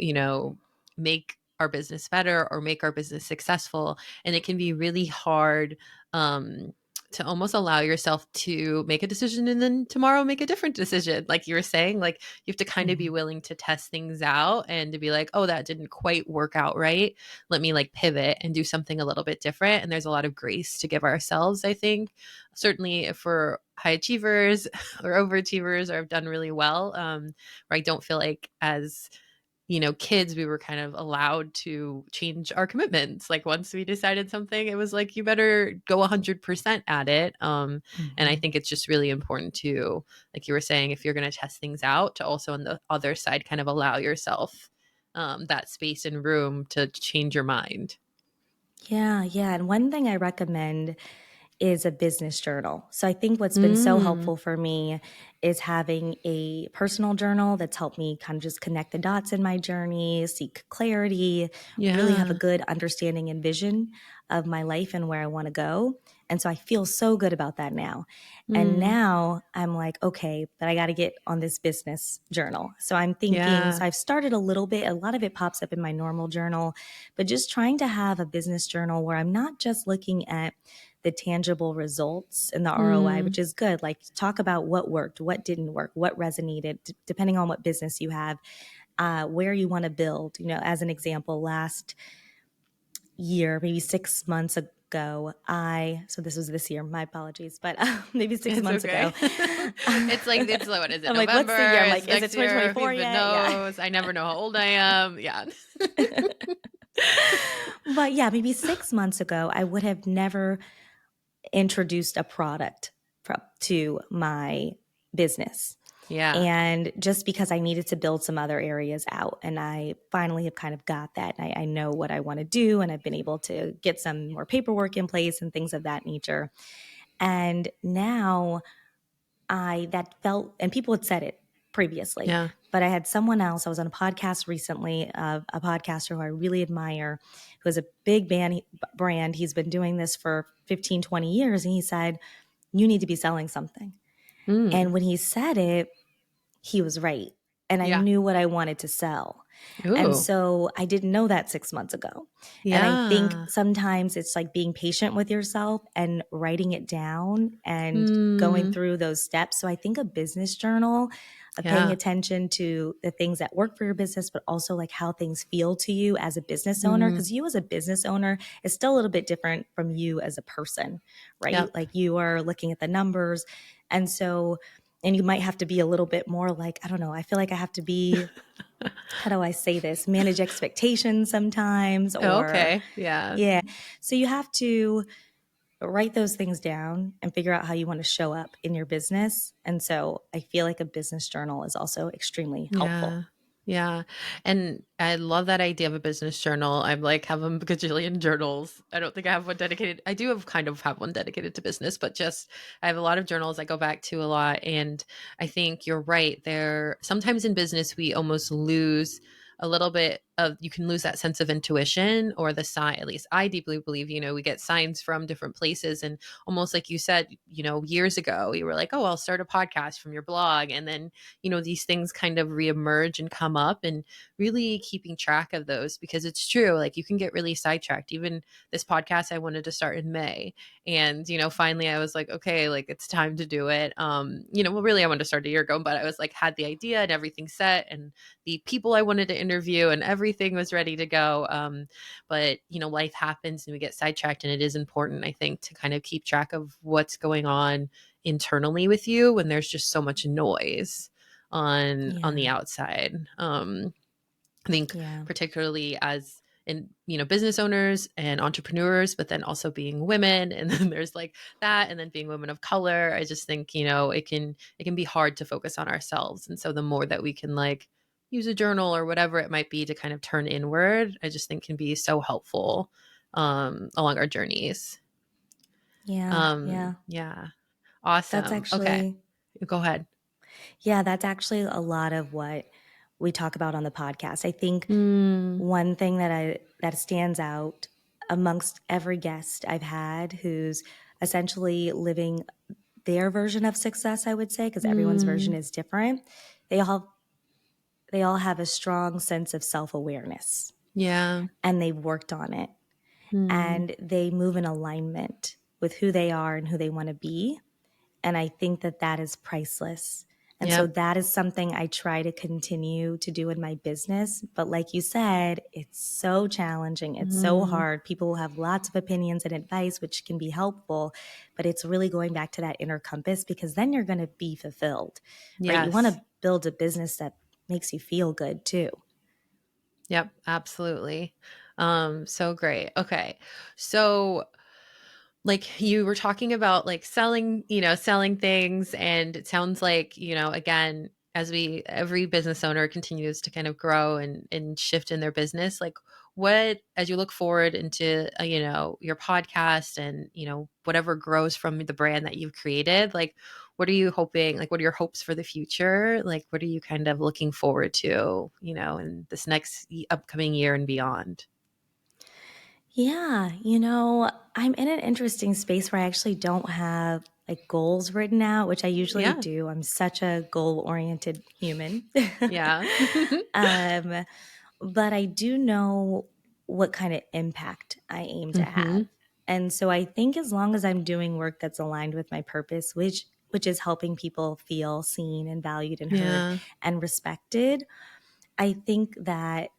make our business better or make our business successful. And it can be really hard to almost allow yourself to make a decision and then tomorrow make a different decision. Like you were saying, like you have to kind of be Mhm. willing to test things out and to be like, oh, that didn't quite work out right. Let me like pivot and do something a little bit different. And there's a lot of grace to give ourselves, I think. Certainly if we're high achievers or overachievers or have done really well, where I don't feel like as kids, we were kind of allowed to change our commitments. Like once we decided something, it was like, you better go 100% at it. And I Mhm. think it's just really important to, like you were saying, if you're going to test things out, to also on the other side, kind of allow yourself that space and room to change your mind. Yeah, yeah. And one thing I recommend is a business journal. So I think what's been so Mm, helpful for me is having a personal journal that's helped me kind of just connect the dots in my journey, seek clarity, really have a yeah. good understanding and vision of my life and where I want to go. And so I feel so good about that now. And Mm, now I'm like, okay, but I got to get on this business journal. So I'm thinking, yeah. so I've started a little bit, a lot of it pops up in my normal journal, but just trying to have a business journal where I'm not just looking at the tangible results and the ROI, Mm, which is good. Like talk about what worked, what didn't work, what resonated, depending on what business you have, where you want to build. As an example, last year, maybe 6 months ago, so this was this year, my apologies, but maybe six it's months ago, okay. It's like, it's like, what is it? I'm like, what's the year? November? I'm It's like, is it next year. Who 2024 even yet? Yeah. knows? I never know how old I am. Yeah. But yeah, maybe 6 months ago, I would have never introduced a product to my business. Yeah. And just because I needed to build some other areas out, and I finally have kind of got that. And I know what I want to do, and I've been able to get some more paperwork in place and things of that nature. And now that felt, and people had said it previously, Yeah. but I had someone else. I was on a podcast recently, a podcaster who I really admire, who has a big brand. He's been doing this for 15, 20 years. And he said, you need to be selling something. Mm. And when he said it, he was right. And I Yeah. knew what I wanted to sell. And Ooh. so I didn't know that 6 months ago. And I think Yeah. sometimes it's like being patient with yourself and writing it down and going Mm. through those steps. So I think a business journal of paying Yeah. attention to the things that work for your business, but also like how things feel to you as a business owner. Mm. Because you as a business owner is still a little bit different from you as a person, right? Yep. Like you are looking at the numbers. And so, and you might have to be a little bit more like, I don't know, I feel like I have to be, how do I say this, manage expectations sometimes, or Okay. Yeah. yeah. So you have to write those things down and figure out how you want to show up in your business. And so I feel like a business journal is also extremely helpful. Yeah. Yeah. And I love that idea of a business journal. I'm like, have a gajillion journals. I don't think I have one dedicated. I do have one dedicated to business, but just I have a lot of journals I go back to a lot. And I think you're right. There, sometimes in business, we almost lose a little bit of, you can lose that sense of intuition or the sign. At least I deeply believe, we get signs from different places. And almost like you said, years ago, you were like, oh, I'll start a podcast from your blog. And then these things kind of reemerge and come up, and really keeping track of those, because it's true. Like you can get really sidetracked. Even this podcast I wanted to start in May. And, finally I was like, okay, like it's time to do it. Well, really I wanted to start a year ago, but I was like, had the idea and everything set and the people I wanted to interview and everything was ready to go. But, life happens and we get sidetracked, and it is important, I think, to kind of keep track of what's going on internally with you when there's just so much noise on the Yeah. outside. I think Yeah. particularly as in, business owners and entrepreneurs, but then also being women. And then there's like that, and then being women of color. I just think, it can be hard to focus on ourselves. And so the more that we can like use a journal or whatever it might be to kind of turn inward, I just think can be so helpful along our journeys. Yeah, yeah. Yeah. That's Awesome. Okay. actually, Go ahead. yeah, that's actually a lot of what we talk about on the podcast. I think Mm, one thing that stands out amongst every guest I've had who's essentially living their version of success, I would say, because everyone's version mm, is different. They all they all have a strong sense of self-awareness yeah. and they've worked on it Mm, and they move in alignment with who they are and who they want to be. And I think that that is priceless. And so yep. that is something I try to continue to do in my business. But like you said, it's so challenging. It's so Mm, hard. People will have lots of opinions and advice, which can be helpful. But it's really going back to that inner compass because then you're going to be fulfilled, right? You want yes. to build a business that makes you feel good too. Yep. Absolutely. So great. Okay. So like you were talking about like selling things, and it sounds like, again, as we every business owner continues to kind of grow and shift in their business, like what, as you look forward into your podcast and whatever grows from the brand that you've created, like what are you hoping, like what are your hopes for the future, like what are you kind of looking forward to in this next upcoming year and beyond? Yeah, I'm in an interesting space where I actually don't have like goals written out, which I usually Yeah. do. I'm such a goal-oriented human. Yeah. um, but I do know what kind of impact I aim to Hmm. have. And so I think as long as I'm doing work that's aligned with my purpose, which is helping people feel seen and valued and heard Yeah. and respected, I think that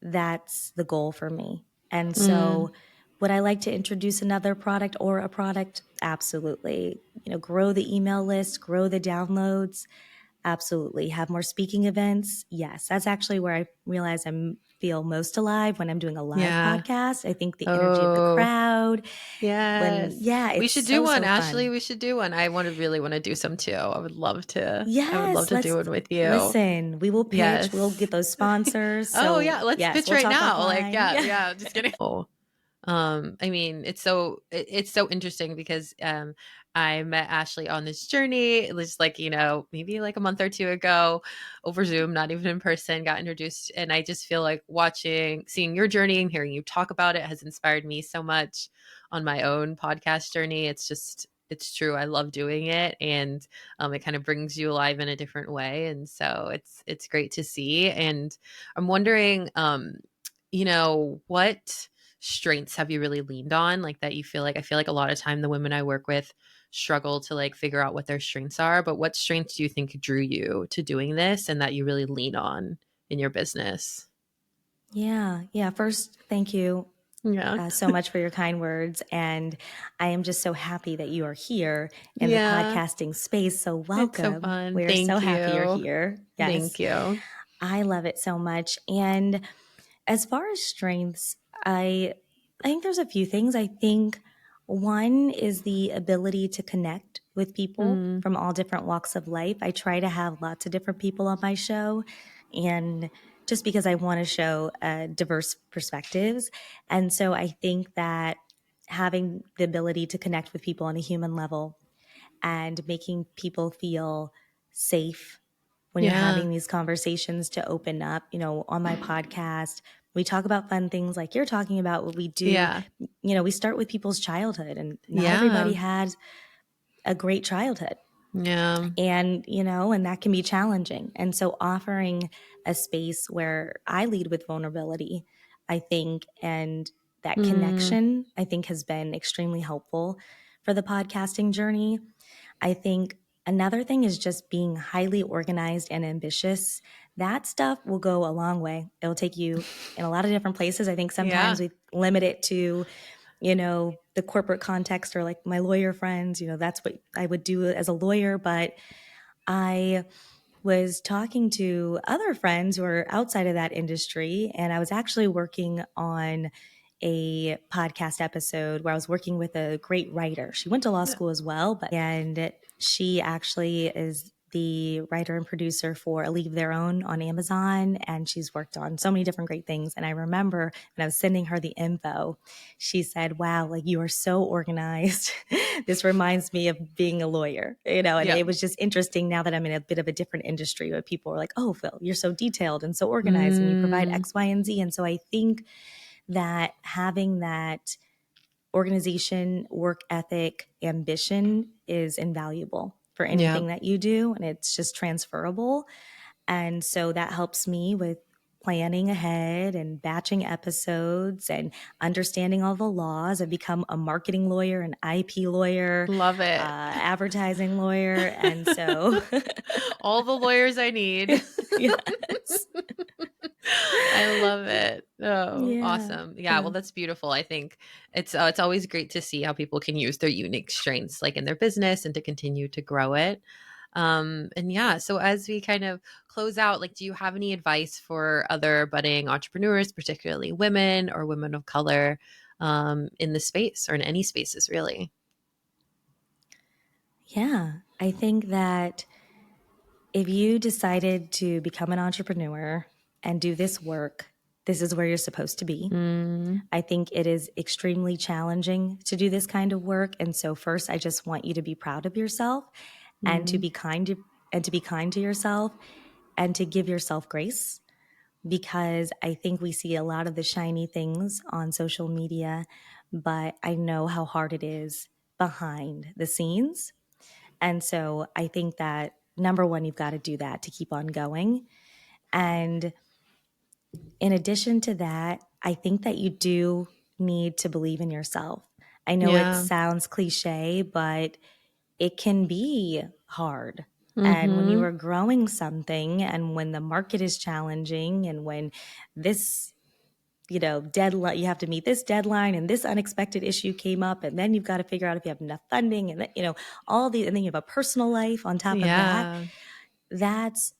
that's the goal for me. And Mm. so, would I like to introduce another product or a product? Absolutely. Grow the email list, grow the downloads. Absolutely. Have more speaking events. Yes. That's actually where I realize I feel most alive when I'm doing a live Yeah. podcast. I think the energy of the Oh, crowd, when, yes. yeah, We it's should do so, one, so Ashley. fun. We should do one. I really want to do some too. I would love Yes, to do let's one with you. listen. We will pitch, we'll Yes. get those sponsors. Oh So, yeah, let's yes, pitch we'll right talk now. Like, offline. yeah, Yeah. yeah, just kidding. Oh. I mean, it's so interesting because I met Ashley on this journey. It was like, maybe like a month or two ago over Zoom, not even in person, got introduced. And I just feel like seeing your journey and hearing you talk about it has inspired me so much on my own podcast journey. It's true. I love doing it, and it kind of brings you alive in a different way. And so it's great to see. And I'm wondering, what strengths have you really leaned on, like that you feel like, I feel like a lot of time the women I work with struggle to like figure out what their strengths are, but what strengths do you think drew you to doing this and that you really lean on in your business? Yeah. Yeah. First, thank you Yeah. so much for your kind words. And I am just so happy that you are here in the Yeah. podcasting space. So, It's so welcome. fun. We are so Thank happy you're you. here. Thank Yes. you. I love it so much. And as far as strengths, I think there's a few things. I think one is the ability to connect with people Mm, from all different walks of life. I try to have lots of different people on my show, and just because I want to show diverse perspectives. And so I think that having the ability to connect with people on a human level and making people feel safe when you're yeah. having these conversations to open up. On my podcast, we talk about fun things like you're talking about. What we do, Yeah. we start with people's childhood, and not everybody Yeah. has a great childhood. Yeah. And that can be challenging. And so offering a space where I lead with vulnerability, I think, and that Mm, connection, I think, has been extremely helpful for the podcasting journey. I think another thing is just being highly organized and ambitious. That stuff will go a long way. It'll take you in a lot of different places. I think sometimes yeah. we limit it to, the corporate context or like my lawyer friends, that's what I would do as a lawyer. But I was talking to other friends who are outside of that industry, and I was actually working on a podcast episode where I was working with a great writer. She went to law school as well, and she actually is the writer and producer for A League of Their Own on Amazon, and she's worked on so many different great things. And I remember when I was sending her the info, she said, "Wow, like you are so organized." This reminds me of being a lawyer, and Yeah. it was just interesting now that I'm in a bit of a different industry where people are like, "Oh, Phil, you're so detailed and so organized and you provide Mm, X, Y, and Z." And so I think that having that organization, work ethic, ambition is invaluable for yeah. anything that you do, and it's just transferable. And so that helps me with planning ahead and batching episodes and understanding all the laws. I've become a marketing lawyer, an IP lawyer, Love it. advertising lawyer. And so, All the lawyers I need. yes. I love it. Oh, Yeah. awesome. Yeah, well, Yeah. that's beautiful. I think it's always great to see how people can use their unique strengths like in their business and to continue to grow it. And yeah, so as we kind of close out, like do you have any advice for other budding entrepreneurs, particularly women or women of color, in the space or in any spaces really? Yeah. I think that if you decided to become an entrepreneur and do this work, this is where you're supposed to be. Mm, I think it is extremely challenging to do this kind of work. And so first I just want you to be proud of yourself and to mm, be kind to yourself and to give yourself grace, because I think we see a lot of the shiny things on social media, but I know how hard it is behind the scenes. And so I think that number one, you've got to do that to keep on going. And in addition to that, I think that you do need to believe in yourself. I know it yeah. sounds cliche, but it can be hard. And when you Mm-hmm. are growing something and when the market is challenging and when this, deadline, you have to meet this deadline and this unexpected issue came up, and then you've got to figure out if you have enough funding and, all these, and then you have a personal life on top of that. Yeah. That's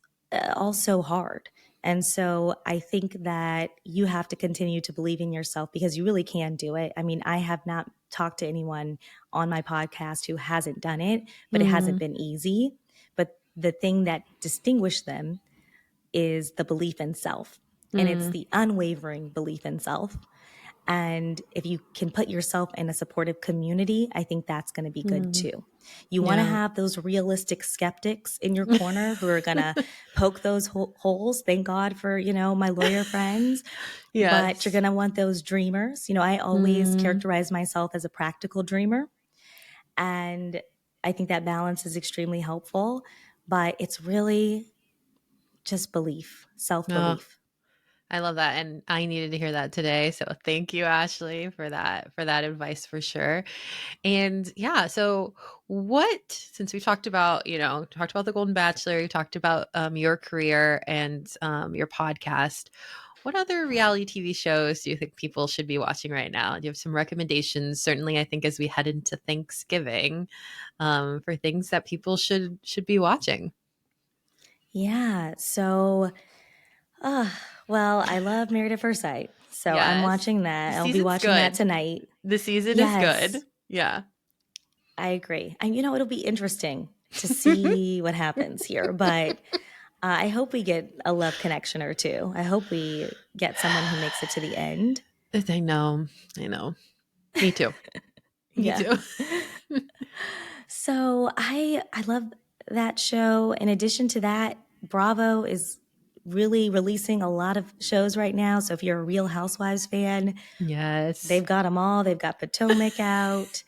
also hard. And so I think that you have to continue to believe in yourself because you really can do it. I mean, I have not talked to anyone on my podcast who hasn't done it, but it hasn't Mm, been easy. But the thing that distinguished them is the belief in self. And it's mm, the unwavering belief in self. And if you can put yourself in a supportive community, I think that's going to be good mm, too. You want to yeah. have those realistic skeptics in your corner who are going to poke those holes. Thank God for, my lawyer friends. But you're Yes. going to want those dreamers. I always Mm, characterize myself as a practical dreamer. And I think that balance is extremely helpful. But it's really just belief, self oh, belief. I love that. And I needed to hear that today. So thank you, Ashley, for that advice for sure. And yeah, so since we talked about, talked about the Golden Bachelor, you talked about your career and your podcast, what other reality TV shows do you think people should be watching right now? Do you have some recommendations? Certainly, I think as we head into Thanksgiving, for things that people should be watching. Yeah. So Uh, well, I love Married at First Sight. So I'm Yes. watching The that. I'll be season's watching that good. tonight. The season is good. Yes, Yeah. I agree. And it'll be interesting to see what happens here. But I hope we get a love connection or two. I hope we get someone who makes it to the end. I know. I know. Me too. Me Yeah. too. So I love that show. In addition to that, Bravo is really releasing a lot of shows right now. So if you're a Real Housewives fan, Yes. they've got them all. They've got Potomac out.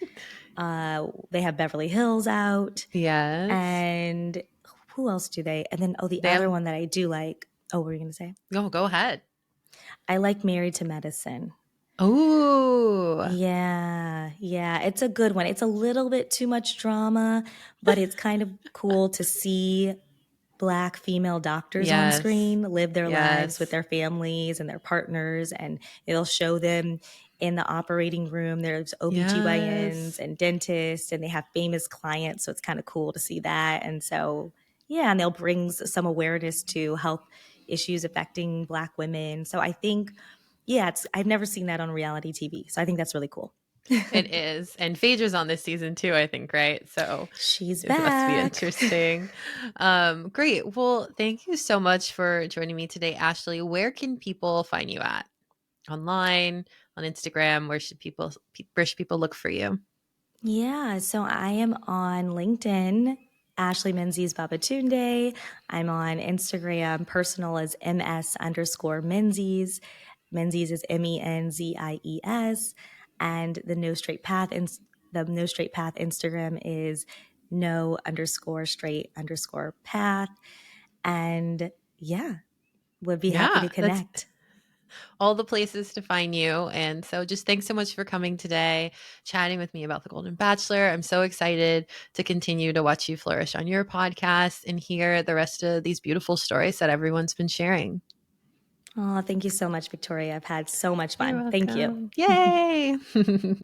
They have Beverly Hills out, Yes. and who else do they? And then the They other have one that I do like. Oh, what were you gonna say? go ahead. I like Married to Medicine. Oh. Yeah, yeah, it's a good one. It's a little bit too much drama, but it's kind of cool to see Black female doctors on Yes. screen live their lives with Yes. their families and their partners, and it'll show them in the operating room. There's OBGYNs Yes. and dentists, and they have famous clients, so it's kind of cool to see that. And so Yeah, and they'll bring some awareness to health issues affecting Black women. So I think, yeah, I've never seen that on reality TV. So I think that's really cool. It is. And Phaedra's on this season too, I think, right? So She's it must be back. interesting. Great. Well, thank you so much for joining me today, Ashley. Where can people find you at? Online, on Instagram? Where should people look for you? Yeah, so I am on LinkedIn, Ashley Menzies Babatunde. I'm on Instagram, personal as MS underscore Menzies. Menzies is Menzies. And the No Straight Path Instagram is no underscore straight underscore path. And yeah, would be happy to Yeah, that's connect. all the places to find you. And so just thanks so much for coming today, chatting with me about the Golden Bachelor. I'm so excited to continue to watch you flourish on your podcast and hear the rest of these beautiful stories that everyone's been sharing. Oh, thank you so much, Victoria. I've had so much You're fun. Thank you. welcome. Yay.